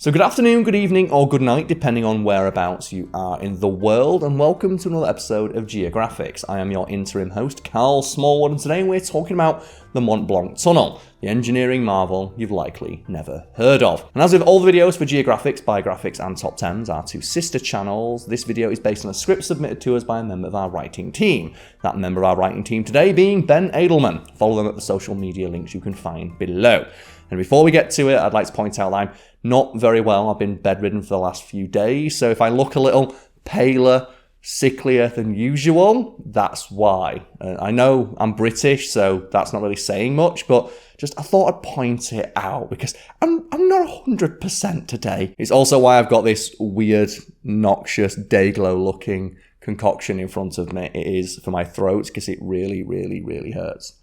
So good afternoon, good evening, or good night, depending on whereabouts you are in the world, and welcome to another episode of Geographics. I am your interim host, Carl Smallwood, and today we're talking about the Mont Blanc Tunnel, the engineering marvel you've likely never heard of. And as with all the videos for Geographics, Biographics, and Top 10s, our two sister channels, this video is based on a script submitted to us by a member of our writing team. That member of our writing team today being Ben Edelman. Follow them at the social media links you can find below. And before we get to it, I'd like to point out that I'm not very well. I've been bedridden for the last few days, so if I look a little paler, sicklier than usual, that's why. I know I'm British, so that's not really saying much, but just I thought I'd point it out because I'm not 100% today. It's also why I've got this weird, noxious, day-glow looking concoction in front of me. It is for my throat because it really, really, really hurts.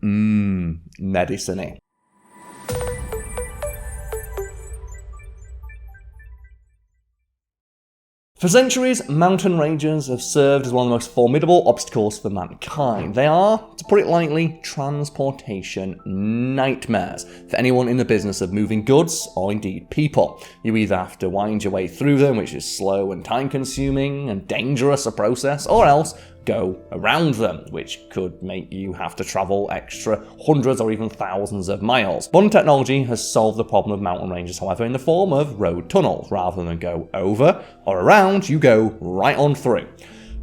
Medicine-y. For centuries, mountain ranges have served as one of the most formidable obstacles for mankind. They are, to put it lightly, transportation nightmares for anyone in the business of moving goods or indeed people. You either have to wind your way through them, which is slow and time-consuming and dangerous a process, or else go around them, which could make you have to travel extra hundreds or even thousands of miles. Modern technology has solved the problem of mountain ranges, however, in the form of road tunnels. Rather than go over or around, you go right on through.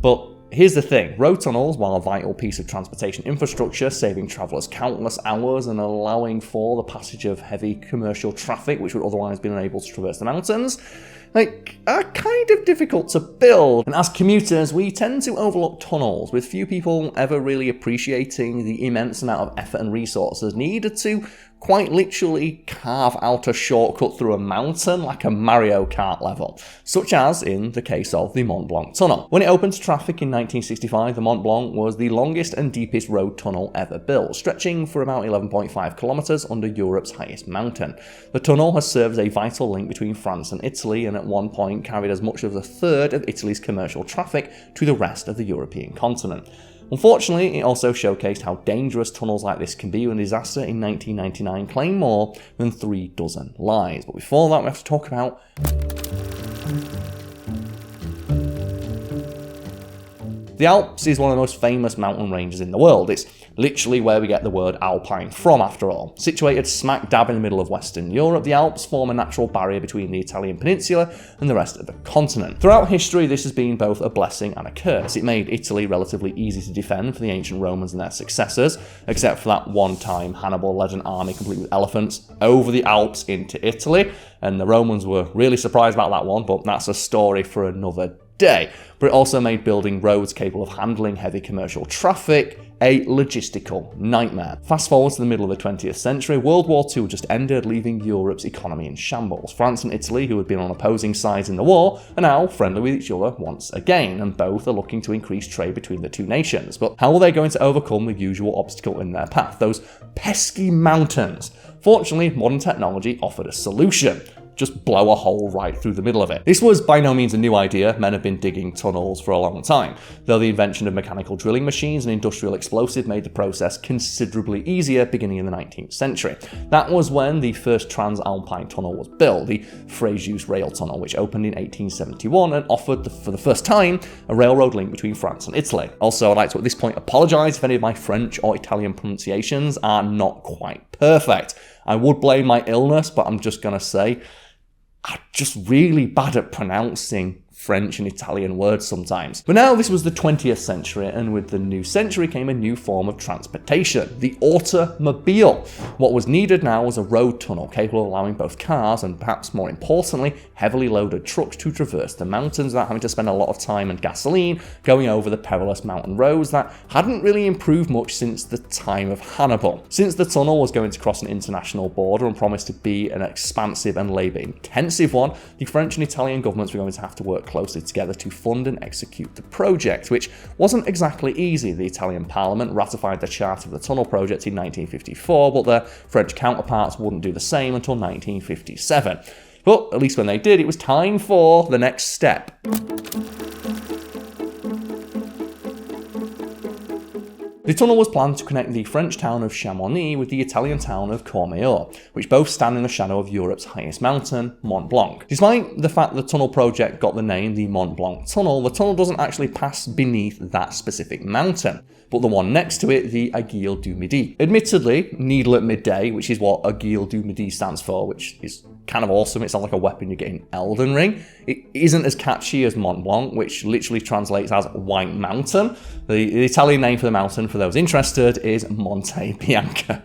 But here's the thing, road tunnels, while a vital piece of transportation infrastructure, saving travellers countless hours and allowing for the passage of heavy commercial traffic which would otherwise be unable to traverse the mountains, are kind of difficult to build. And as commuters, we tend to overlook tunnels, with few people ever really appreciating the immense amount of effort and resources needed to quite literally carve out a shortcut through a mountain like a Mario Kart level, such as in the case of the Mont Blanc Tunnel. When it opened to traffic in 1965, the Mont Blanc was the longest and deepest road tunnel ever built, stretching for about 11.5 kilometers under Europe's highest mountain. The tunnel has served as a vital link between France and Italy, and at one point carried as much as a third of Italy's commercial traffic to the rest of the European continent. Unfortunately, it also showcased how dangerous tunnels like this can be when a disaster in 1999 claimed more than 36 lives. But before that, we have to talk about the Alps is one of the most famous mountain ranges in the world. It's literally where we get the word alpine from, after all. Situated smack dab in the middle of Western Europe, the Alps form a natural barrier between the Italian peninsula and the rest of the continent. Throughout history, this has been both a blessing and a curse. It made Italy relatively easy to defend for the ancient Romans and their successors, except for that one time Hannibal led an army complete with elephants over the Alps into Italy, and the Romans were really surprised about that one, but that's a story for another day. But it also made building roads capable of handling heavy commercial traffic a logistical nightmare. Fast forward to the middle of the 20th century, World War II just ended, leaving Europe's economy in shambles. France and Italy, who had been on opposing sides in the war, are now friendly with each other once again, and both are looking to increase trade between the two nations. But how are they going to overcome the usual obstacle in their path, those pesky mountains? Fortunately, modern technology offered a solution. Just blow a hole right through the middle of it. This was by no means a new idea. Men have been digging tunnels for a long time, though the invention of mechanical drilling machines and industrial explosive made the process considerably easier beginning in the 19th century. That was when the first Transalpine tunnel was built, the Frejus Rail Tunnel, which opened in 1871 and offered, for the first time, a railroad link between France and Italy. Also, I'd like to at this point apologise if any of my French or Italian pronunciations are not quite perfect. I would blame my illness, but I'm just going to say I'm just really bad at pronouncing French and Italian words sometimes. But now this was the 20th century, and with the new century came a new form of transportation, the automobile. What was needed now was a road tunnel capable of allowing both cars and, perhaps more importantly, heavily loaded trucks to traverse the mountains without having to spend a lot of time and gasoline going over the perilous mountain roads that hadn't really improved much since the time of Hannibal. Since the tunnel was going to cross an international border and promised to be an expansive and labour-intensive one, the French and Italian governments were going to have to work closely together to fund and execute the project, which wasn't exactly easy. The Italian Parliament ratified the Charter of the Tunnel project in 1954, but their French counterparts wouldn't do the same until 1957. But at least when they did, it was time for the next step. The tunnel was planned to connect the French town of Chamonix with the Italian town of Courmayeur, which both stand in the shadow of Europe's highest mountain, Mont Blanc. Despite the fact the tunnel project got the name the Mont Blanc Tunnel, the tunnel doesn't actually pass beneath that specific mountain, but the one next to it, the Aiguille du Midi. Admittedly, needle at midday, which is what Aiguille du Midi stands for, which is kind of awesome. It sounds like a weapon you get in Elden Ring. It isn't as catchy as Mont Blanc, which literally translates as White Mountain. The Italian name for the mountain, for those interested, is Monte Bianco.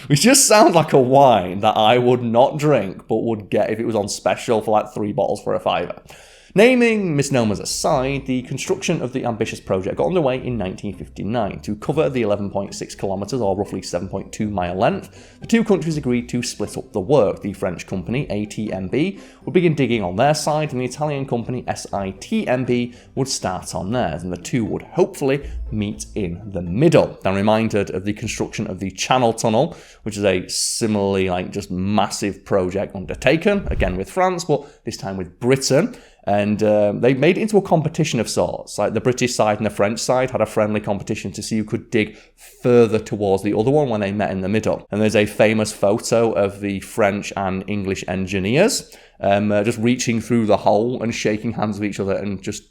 Which just sounds like a wine that I would not drink, but would get if it was on special for like 3 bottles for $5. Naming misnomers aside, the construction of the ambitious project got underway in 1959. To cover the 11.6 kilometres, or roughly 7.2 mile length, the two countries agreed to split up the work. The French company, ATMB, would begin digging on their side, and the Italian company, SITMB, would start on theirs, and the two would hopefully meet in the middle. I'm reminded of the construction of the Channel Tunnel, which is a similarly just massive project undertaken, again with France, but this time with Britain. And they made it into a competition of sorts. Like the British side and the French side had a friendly competition to see who could dig further towards the other one when they met in the middle. And there's a famous photo of the French and English engineers just reaching through the hole and shaking hands with each other and just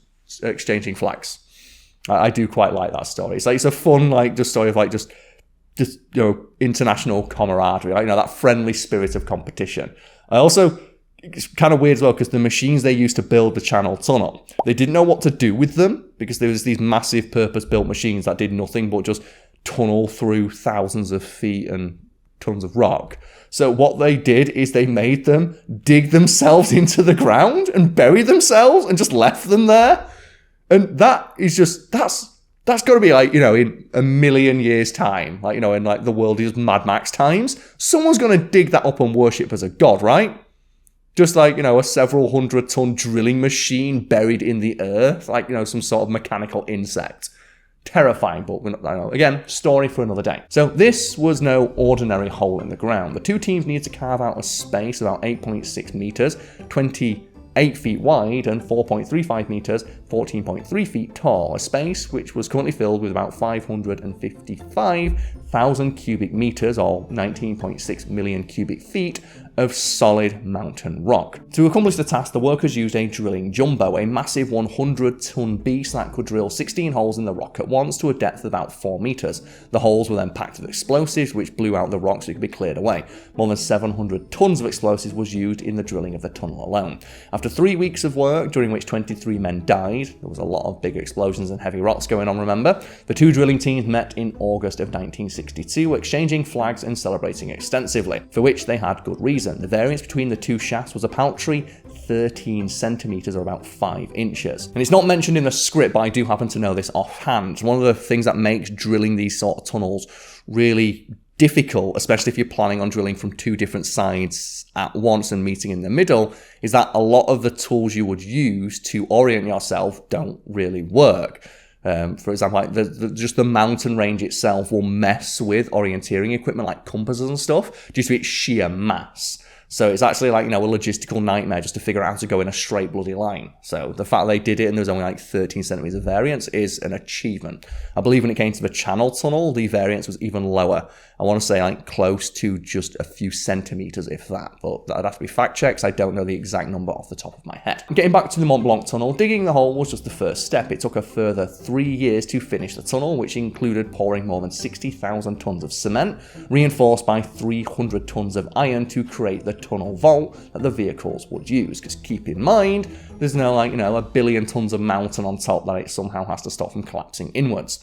exchanging flags. I do quite like that story. It's a fun just story of just international camaraderie, that friendly spirit of competition. It's kind of weird as well because the machines they used to build the Channel Tunnel, they didn't know what to do with them because there was these massive purpose-built machines that did nothing but just tunnel through thousands of feet and tons of rock. So what they did is they made them dig themselves into the ground and bury themselves and just left them there. And that is that's got to be in a million years' time, in the world is Mad Max times, someone's going to dig that up and worship as a god, right? Just a several 100-ton drilling machine buried in the earth, some sort of mechanical insect. Terrifying, but again, story for another day. So this was no ordinary hole in the ground. The two teams needed to carve out a space about 8.6 meters, 28 feet wide, and 4.35 meters, 14.3 feet tall. A space which was currently filled with about 555,000 cubic meters, or 19.6 million cubic feet, of solid mountain rock. To accomplish the task, the workers used a drilling jumbo, a massive 100-ton beast that could drill 16 holes in the rock at once to a depth of about 4 meters. The holes were then packed with explosives, which blew out the rock so it could be cleared away. More than 700 tons of explosives was used in the drilling of the tunnel alone. After 3 weeks of work, during which 23 men died, there was a lot of big explosions and heavy rocks going on, remember, the two drilling teams met in August of 1962, exchanging flags and celebrating extensively, for which they had good reason. The variance between the two shafts was a paltry 13 centimeters, or about 5 inches. And it's not mentioned in the script, but I do happen to know this offhand. One of the things that makes drilling these sort of tunnels really difficult, especially if you're planning on drilling from two different sides at once and meeting in the middle, is that a lot of the tools you would use to orient yourself don't really work. For example, just the mountain range itself will mess with orienteering equipment like compasses and stuff due to its sheer mass. So it's actually a logistical nightmare just to figure out how to go in a straight bloody line. So the fact they did it and there was only 13 centimeters of variance is an achievement. I believe when it came to the Channel Tunnel, the variance was even lower. I want to say close to just a few centimeters, if that. But that'd have to be fact checked. I don't know the exact number off the top of my head. Getting back to the Mont Blanc Tunnel, digging the hole was just the first step. It took a further 3 years to finish the tunnel, which included pouring more than 60,000 tons of cement, reinforced by 300 tons of iron to create the tunnel vault that the vehicles would use. Because keep in mind, there's no a billion tons of mountain on top that it somehow has to stop from collapsing inwards.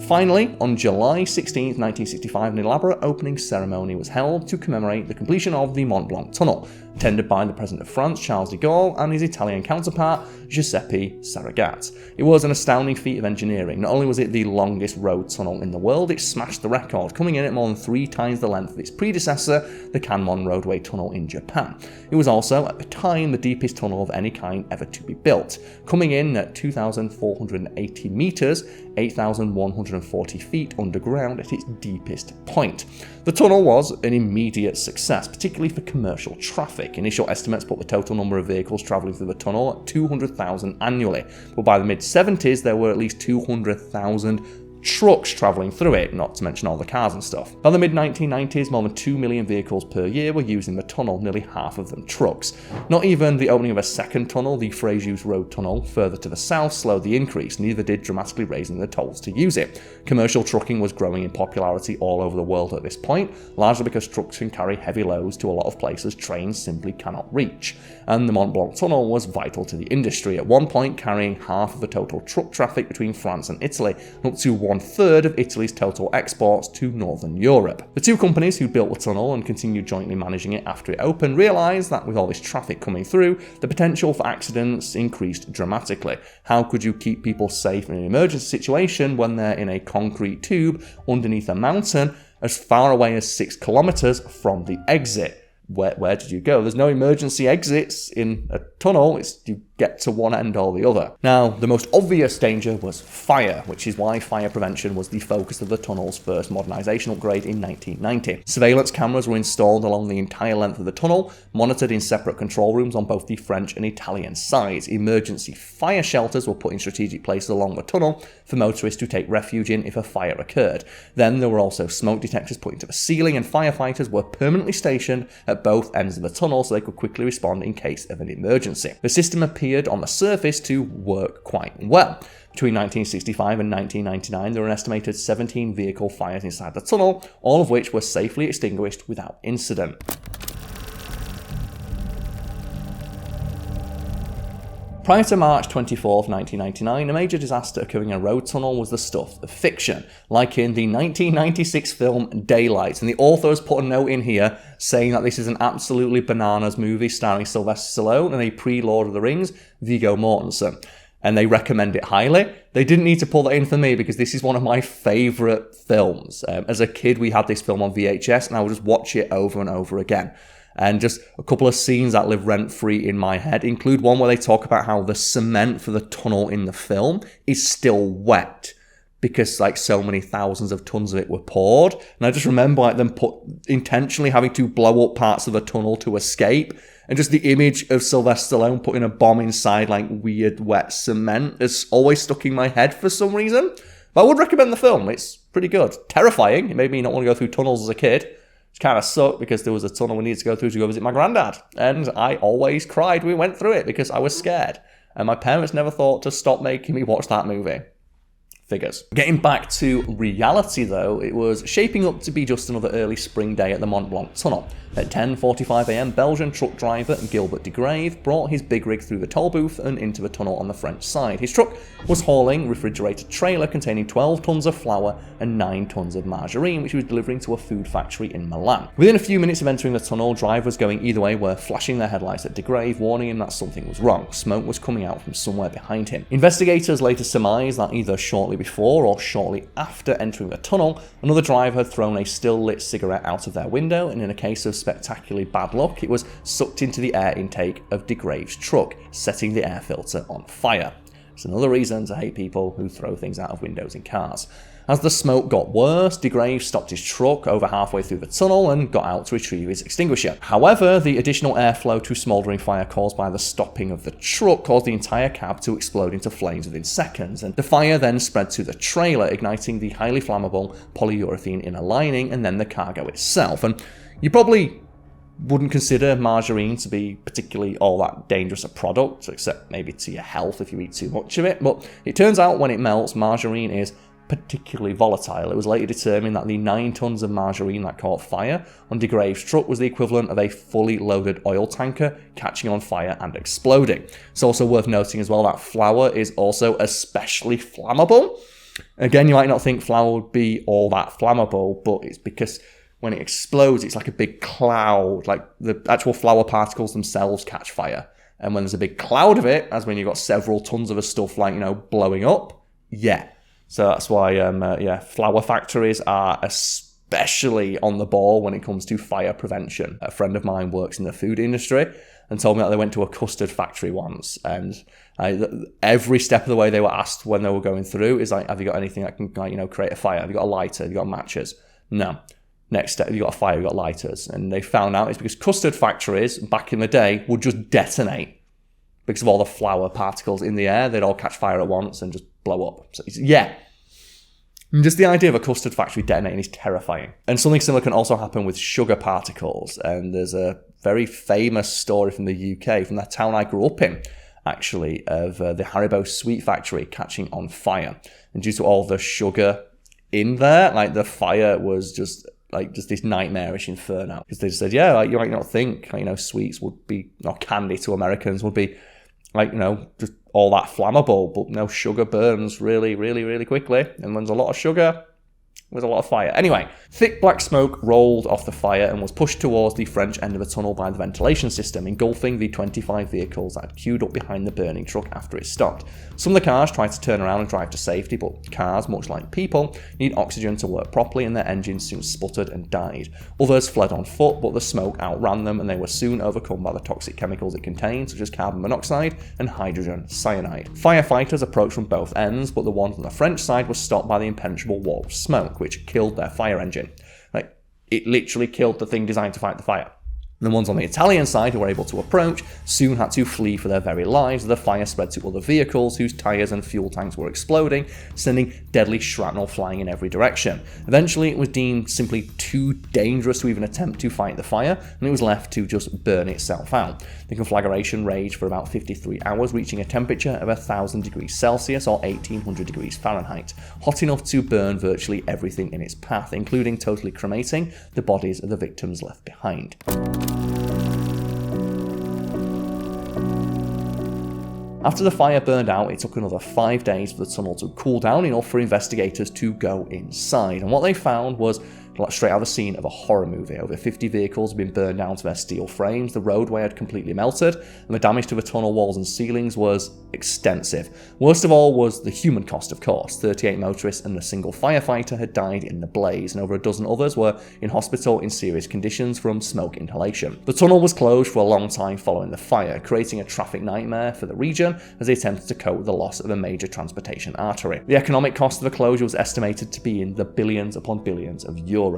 Finally, on July 16, 1965, an elaborate opening ceremony was held to commemorate the completion of the Mont Blanc Tunnel, attended by the President of France, Charles de Gaulle, and his Italian counterpart, Giuseppe Saragat. It was an astounding feat of engineering. Not only was it the longest road tunnel in the world, it smashed the record, coming in at more than 3 times the length of its predecessor, the Kanmon Roadway Tunnel in Japan. It was also, at the time, the deepest tunnel of any kind ever to be built, coming in at 2,480 meters, 8,140 feet underground at its deepest point. The tunnel was an immediate success, particularly for commercial traffic. catastrophic. Initial estimates put the total number of vehicles travelling through the tunnel at 200,000 annually, but by the mid-70s there were at least 200,000 trucks travelling through it, not to mention all the cars and stuff. By the mid-1990s, more than 2 million vehicles per year were using the tunnel, nearly half of them trucks. Not even the opening of a second tunnel, the Frejus Road Tunnel, further to the south, slowed the increase, neither did dramatically raising the tolls to use it. Commercial trucking was growing in popularity all over the world at this point, largely because trucks can carry heavy loads to a lot of places trains simply cannot reach. And the Mont Blanc Tunnel was vital to the industry, at one point carrying half of the total truck traffic between France and Italy, up to 1/3 of Italy's total exports to Northern Europe. The two companies who built the tunnel and continued jointly managing it after it opened realised that with all this traffic coming through, the potential for accidents increased dramatically. How could you keep people safe in an emergency situation when they're in a concrete tube underneath a mountain as far away as 6 kilometres from the exit? Where did you go? There's no emergency exits in a tunnel, it's you get to one end or the other. Now, the most obvious danger was fire, which is why fire prevention was the focus of the tunnel's first modernisation upgrade in 1990. Surveillance cameras were installed along the entire length of the tunnel, monitored in separate control rooms on both the French and Italian sides. Emergency fire shelters were put in strategic places along the tunnel for motorists to take refuge in if a fire occurred. Then there were also smoke detectors put into the ceiling, and firefighters were permanently stationed at both ends of the tunnel so they could quickly respond in case of an emergency. The system appeared on the surface to work quite well. Between 1965 and 1999, there were an estimated 17 vehicle fires inside the tunnel, all of which were safely extinguished without incident. Prior to March 24, 1999, a major disaster occurring in a road tunnel was the stuff of fiction, like in the 1996 film Daylight, and the author has put a note in here saying that this is an absolutely bananas movie starring Sylvester Stallone and a pre-Lord of the Rings Viggo Mortensen, and they recommend it highly. They didn't need to pull that in for me because this is one of my favourite films. As a kid, we had this film on VHS and I would just watch it over and over again. And just a couple of scenes that live rent-free in my head include one where they talk about how the cement for the tunnel in the film is still wet because like so many thousands of tons of it were poured. And I just remember like them intentionally having to blow up parts of the tunnel to escape. And just the image of Sylvester Stallone putting a bomb inside like weird wet cement is always stuck in my head for some reason. But I would recommend the film. It's pretty good. Terrifying. It made me not want to go through tunnels as a kid. Which kind of sucked because there was a tunnel we needed to go through to go visit my granddad. And I always cried when we went through it because I was scared. And my parents never thought to stop making me watch that movie. Figures. Getting back to reality though, it was shaping up to be just another early spring day at the Mont Blanc Tunnel. At 10:45 AM, Belgian truck driver Gilbert de Grave brought his big rig through the toll booth and into the tunnel on the French side. His truck was hauling a refrigerated trailer containing 12 tons of flour and 9 tons of margarine, which he was delivering to a food factory in Milan. Within a few minutes of entering the tunnel, drivers going either way were flashing their headlights at de Grave, warning him that something was wrong. Smoke was coming out from somewhere behind him. Investigators later surmised that either shortly before or shortly after entering the tunnel, another driver had thrown a still-lit cigarette out of their window, and in a case of spectacularly bad luck, it was sucked into the air intake of de Grave's truck, setting the air filter on fire. It's another reason to hate people who throw things out of windows in cars. As the smoke got worse, de Grave stopped his truck over halfway through the tunnel and got out to retrieve his extinguisher. However, the additional airflow to smouldering fire caused by the stopping of the truck caused the entire cab to explode into flames within seconds, and the fire then spread to the trailer, igniting the highly flammable polyurethane inner lining and then the cargo itself. And you probably wouldn't consider margarine to be particularly all that dangerous a product, except maybe to your health if you eat too much of it, but it turns out when it melts, margarine is particularly volatile. It was later determined that the 9 tons of margarine that caught fire on de Grave's truck was the equivalent of a fully loaded oil tanker catching on fire and exploding. It's also worth noting as well that flour is also especially flammable. Again, you might not think flour would be all that flammable, but it's because when it explodes, it's like a big cloud, like the actual flour particles themselves catch fire. And when there's a big cloud of it, as when you've got several tons of the stuff like, blowing up, yeah. So that's why, flour factories are especially on the ball when it comes to fire prevention. A friend of mine works in the food industry and told me that they went to a custard factory once, and every step of the way they were asked when they were going through is like, have you got anything that can create a fire? Have you got a lighter? Have you got matches? No. Next step, you got a fire, you got lighters. And they found out it's because custard factories back in the day would just detonate because of all the flour particles in the air. They'd all catch fire at once and just blow up. So yeah. Just the idea of a custard factory detonating is terrifying. And something similar can also happen with sugar particles. And there's a very famous story from the UK, from the town I grew up in, actually, of the Haribo sweet factory catching on fire. And due to all the sugar in there, like the fire was just this nightmarish inferno. Because they said, yeah, like you might not think, like, you know, sweets would be, or candy to Americans would be, like, you know, just all that flammable. But no, sugar burns really, really, really quickly. And when there's a lot of sugar, there's a lot of fire. Anyway, thick black smoke rolled off the fire and was pushed towards the French end of the tunnel by the ventilation system, engulfing the 25 vehicles that had queued up behind the burning truck after it stopped. Some of the cars tried to turn around and drive to safety, but cars, much like people, need oxygen to work properly, and their engines soon sputtered and died. Others fled on foot, but the smoke outran them, and they were soon overcome by the toxic chemicals it contained, such as carbon monoxide and hydrogen cyanide. Firefighters approached from both ends, but the one on the French side was stopped by the impenetrable wall of smoke, which killed their fire engine. Like, it literally killed the thing designed to fight the fire. The ones on the Italian side who were able to approach soon had to flee for their very lives as the fire spread to other vehicles whose tyres and fuel tanks were exploding, sending deadly shrapnel flying in every direction. Eventually, it was deemed simply too dangerous to even attempt to fight the fire, and it was left to just burn itself out. The conflagration raged for about 53 hours, reaching a temperature of 1,000 degrees Celsius or 1,800 degrees Fahrenheit, hot enough to burn virtually everything in its path, including totally cremating the bodies of the victims left behind. After the fire burned out, it took another 5 days for the tunnel to cool down enough for investigators to go inside. And what they found was straight out of the scene of a horror movie. Over 50 vehicles had been burned down to their steel frames, the roadway had completely melted, and the damage to the tunnel walls and ceilings was extensive. Worst of all was the human cost, of course. 38 motorists and a single firefighter had died in the blaze, and over a dozen others were in hospital in serious conditions from smoke inhalation. The tunnel was closed for a long time following the fire, creating a traffic nightmare for the region as they attempted to cope with the loss of a major transportation artery. The economic cost of the closure was estimated to be in the billions upon billions of euros.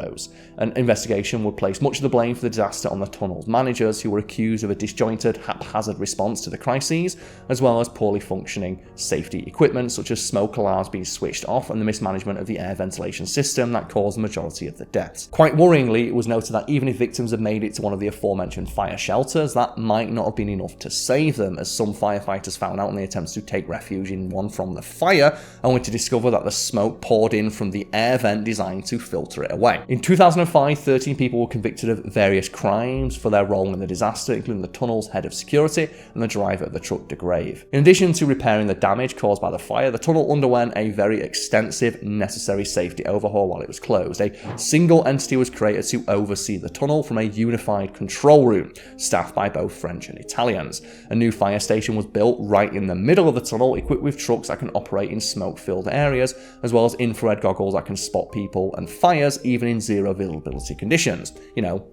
An investigation would place much of the blame for the disaster on the tunnel's managers, who were accused of a disjointed, haphazard response to the crises, as well as poorly functioning safety equipment such as smoke alarms being switched off and the mismanagement of the air ventilation system that caused the majority of the deaths. Quite worryingly, it was noted that even if victims had made it to one of the aforementioned fire shelters, that might not have been enough to save them, as some firefighters found out in the attempts to take refuge in one from the fire, only to discover that the smoke poured in from the air vent designed to filter it away. In 2005, 13 people were convicted of various crimes for their role in the disaster, including the tunnel's head of security and the driver of the truck de Grave. In addition to repairing the damage caused by the fire, the tunnel underwent a very extensive, necessary safety overhaul while it was closed. A single entity was created to oversee the tunnel from a unified control room, staffed by both French and Italians. A new fire station was built right in the middle of the tunnel, equipped with trucks that can operate in smoke-filled areas, as well as infrared goggles that can spot people and fires even in zero visibility conditions,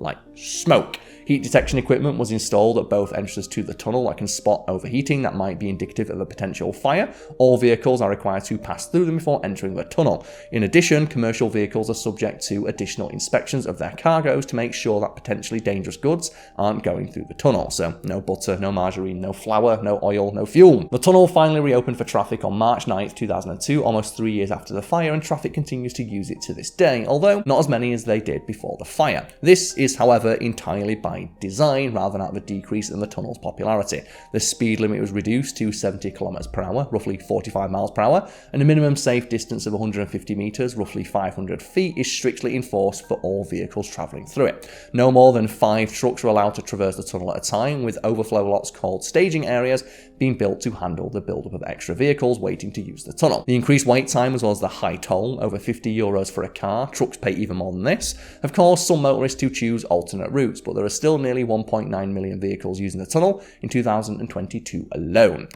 like smoke. Heat detection equipment was installed at both entrances to the tunnel that can spot overheating that might be indicative of a potential fire. All vehicles are required to pass through them before entering the tunnel. In addition, commercial vehicles are subject to additional inspections of their cargoes to make sure that potentially dangerous goods aren't going through the tunnel. So no butter, no margarine, no flour, no oil, no fuel. The tunnel finally reopened for traffic on March 9th, 2002, almost 3 years after the fire, and traffic continues to use it to this day, although not as many as they did before the fire. This is, however, entirely by design rather than out of a decrease in the tunnel's popularity. The speed limit was reduced to 70 km per hour, roughly 45 miles per hour, and a minimum safe distance of 150 meters, roughly 500 feet, is strictly enforced for all vehicles traveling through it. No more than 5 trucks are allowed to traverse the tunnel at a time, with overflow lots called staging areas being built to handle the buildup of extra vehicles waiting to use the tunnel. The increased wait time, as well as the high toll, over €50 for a car, trucks pay even more than this, have caused some motorists to choose alternate routes, but there are still nearly 1.9 million vehicles using the tunnel in 2022 alone.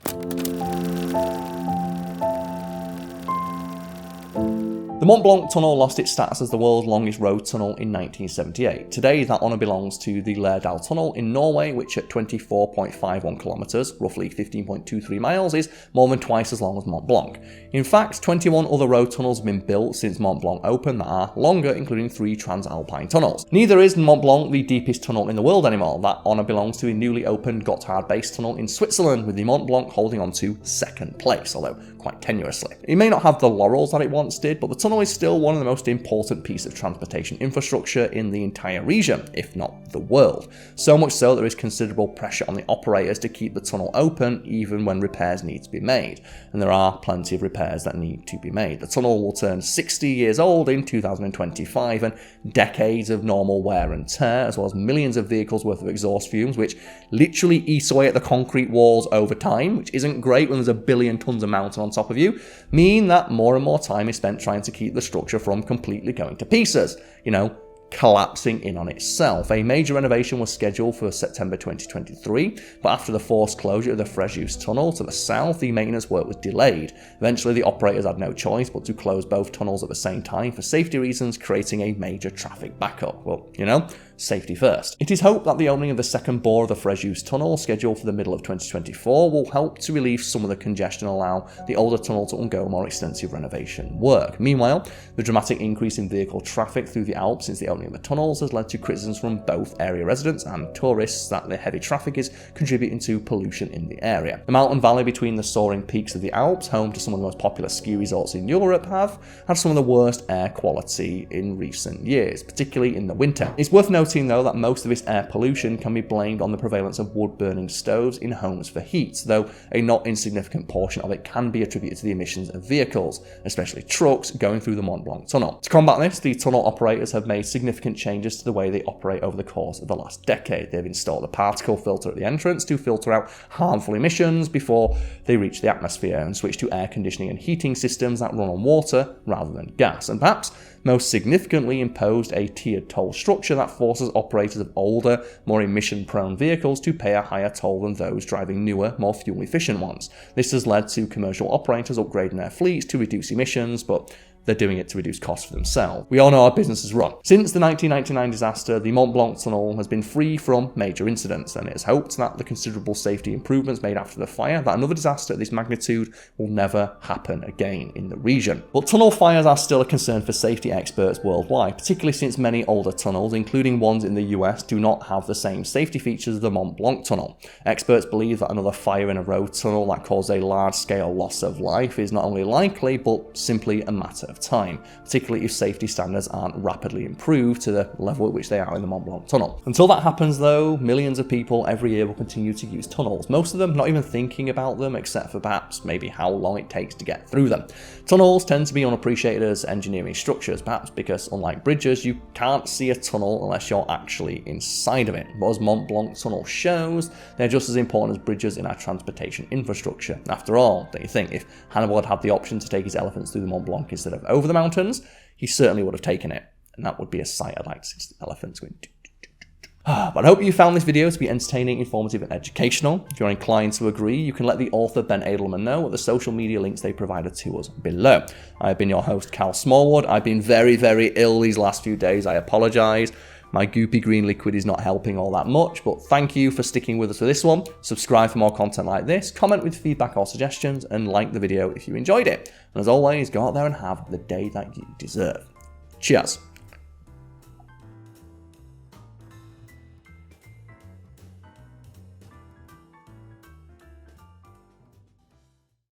The Mont Blanc Tunnel lost its status as the world's longest road tunnel in 1978. Today, that honour belongs to the Lærdal Tunnel in Norway, which at 24.51 kilometres, roughly 15.23 miles, is more than twice as long as Mont Blanc. In fact, 21 other road tunnels have been built since Mont Blanc opened that are longer, including 3 transalpine tunnels. Neither is Mont Blanc the deepest tunnel in the world anymore. That honour belongs to a newly opened Gotthard Base Tunnel in Switzerland, with the Mont Blanc holding on to second place, although quite tenuously. It may not have the laurels that it once did, but the tunnel is still one of the most important pieces of transportation infrastructure in the entire region, if not the world. So much so there is considerable pressure on the operators to keep the tunnel open even when repairs need to be made. And there are plenty of repairs that need to be made. The tunnel will turn 60 years old in 2025, and decades of normal wear and tear, as well as millions of vehicles worth of exhaust fumes, which literally eat away at the concrete walls over time, which isn't great when there's a billion tons of mountain on top of you, mean that more and more time is spent trying to keep the structure from completely going to pieces, collapsing in on itself. A major renovation was scheduled for September 2023, but after the forced closure of the Frejus tunnel to the south, the maintenance work was delayed. Eventually, the operators had no choice but to close both tunnels at the same time for safety reasons, creating a major traffic backup. Well, safety first. It is hoped that the opening of the second bore of the Frejus tunnel, scheduled for the middle of 2024, will help to relieve some of the congestion and allow the older tunnel to undergo more extensive renovation work. Meanwhile, the dramatic increase in vehicle traffic through the Alps since the opening of the tunnels has led to criticisms from both area residents and tourists that the heavy traffic is contributing to pollution in the area. The mountain valley between the soaring peaks of the Alps, home to some of the most popular ski resorts in Europe, have had some of the worst air quality in recent years, particularly in the winter. It's worth noting though that most of this air pollution can be blamed on the prevalence of wood-burning stoves in homes for heat, though a not insignificant portion of it can be attributed to the emissions of vehicles, especially trucks, going through the Mont Blanc Tunnel. To combat this, the tunnel operators have made significant changes to the way they operate over the course of the last decade. They've installed a particle filter at the entrance to filter out harmful emissions before they reach the atmosphere, and switched to air conditioning and heating systems that run on water rather than gas, and perhaps most significantly imposed a tiered toll structure that forces operators of older, more emission-prone vehicles to pay a higher toll than those driving newer, more fuel-efficient ones. This has led to commercial operators upgrading their fleets to reduce emissions, but they're doing it to reduce costs for themselves. We all know how businesses run. Since the 1999 disaster, the Mont Blanc Tunnel has been free from major incidents, and it is hoped that the considerable safety improvements made after the fire, that another disaster of this magnitude will never happen again in the region. But tunnel fires are still a concern for safety experts worldwide, particularly since many older tunnels, including ones in the US, do not have the same safety features as the Mont Blanc Tunnel. Experts believe that another fire in a road tunnel that caused a large-scale loss of life is not only likely, but simply a matter of time, particularly if safety standards aren't rapidly improved to the level at which they are in the Mont Blanc Tunnel. Until that happens though, millions of people every year will continue to use tunnels, most of them not even thinking about them except for perhaps maybe how long it takes to get through them. Tunnels tend to be unappreciated as engineering structures, perhaps because unlike bridges, you can't see a tunnel unless you're actually inside of it. But as Mont Blanc Tunnel shows, they're just as important as bridges in our transportation infrastructure. After all, don't you think, if Hannibal had had the option to take his elephants through the Mont Blanc instead of over the mountains, he certainly would have taken it. And that would be a sight I'd like to see elephants going. But I hope you found this video to be entertaining, informative, and educational. If you're inclined to agree, you can let the author Ben Edelman know at the social media links they provided to us below. I've been your host, Cal Smallwood. I've been very, very ill these last few days. I apologise. My goopy green liquid is not helping all that much, but thank you for sticking with us for this one. Subscribe for more content like this, comment with feedback or suggestions, and like the video if you enjoyed it. And as always, go out there and have the day that you deserve. Cheers.